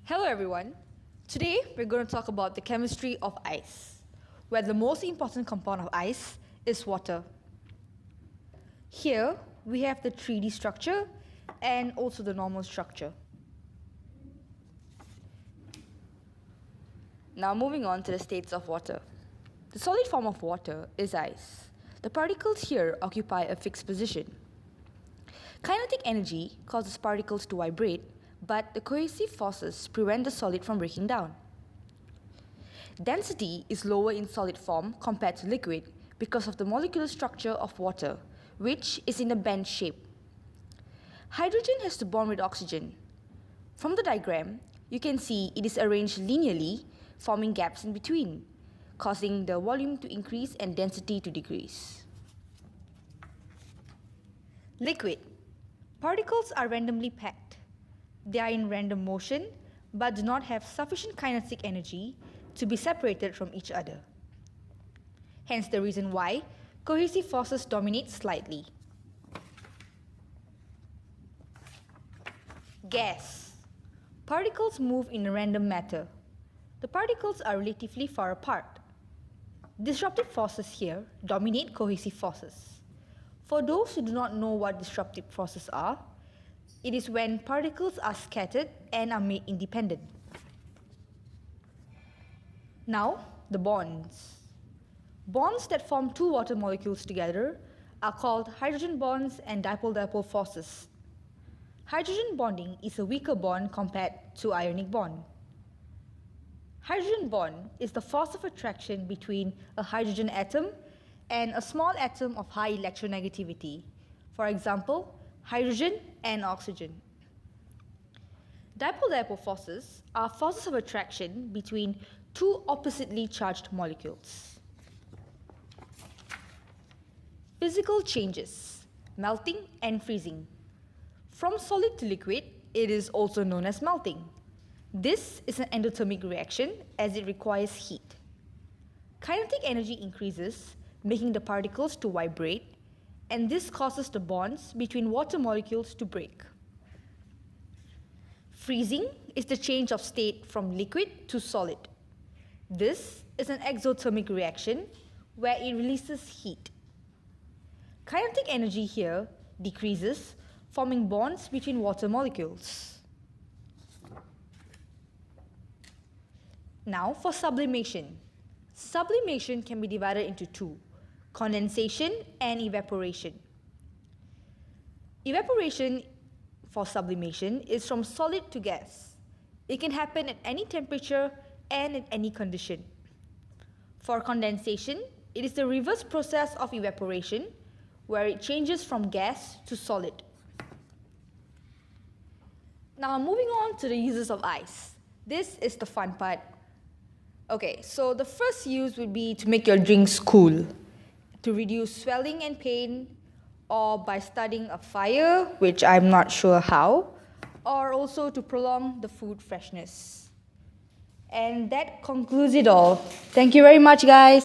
Hello everyone. Today we're going to talk about the chemistry of ice, where the most important compound of ice is water. Here we have the 3D structure and also the normal structure. Now moving on to the states of water. The solid form of water is ice. The particles here occupy a fixed position. Kinetic energy causes particles to vibrate, but the cohesive forces prevent the solid from breaking down. Density is lower in solid form compared to liquid because of the molecular structure of water, which is in a band shape. Hydrogen has to bond with oxygen. From the diagram, you can see it is arranged linearly, forming gaps in between, causing the volume to increase and density to decrease. Liquid. Particles are randomly packed. They are in random motion, but do not have sufficient kinetic energy to be separated from each other. Hence the reason why cohesive forces dominate slightly. Gas. Particles move in a random manner. The particles are relatively far apart. Disruptive forces here dominate cohesive forces. For those who do not know what disruptive forces are, it is when particles are scattered and are made independent. Now, the bonds. Bonds that form two water molecules together are called hydrogen bonds and dipole-dipole forces. Hydrogen bonding is a weaker bond compared to ionic bond. Hydrogen bond is the force of attraction between a hydrogen atom and a small atom of high electronegativity, for example, hydrogen and oxygen. Dipole-dipole forces are forces of attraction between two oppositely charged molecules. Physical changes, melting and freezing. From solid to liquid, it is also known as melting. This is an endothermic reaction as it requires heat. Kinetic energy increases, making the particles to vibrate, and this causes the bonds between water molecules to break. Freezing is the change of state from liquid to solid. This is an exothermic reaction where it releases heat. Kinetic energy here decreases, forming bonds between water molecules. Now for sublimation. Sublimation can be divided into two: condensation and evaporation. Evaporation for sublimation is from solid to gas. It can happen at any temperature and in any condition. For condensation, it is the reverse process of evaporation, where it changes from gas to solid. Now moving on to the uses of ice. This is the fun part. Okay, so the first use would be to make your drinks cool, to reduce swelling and pain, or by starting a fire, which I'm not sure how, or also to prolong the food freshness. And that concludes it all. Thank you very much, guys.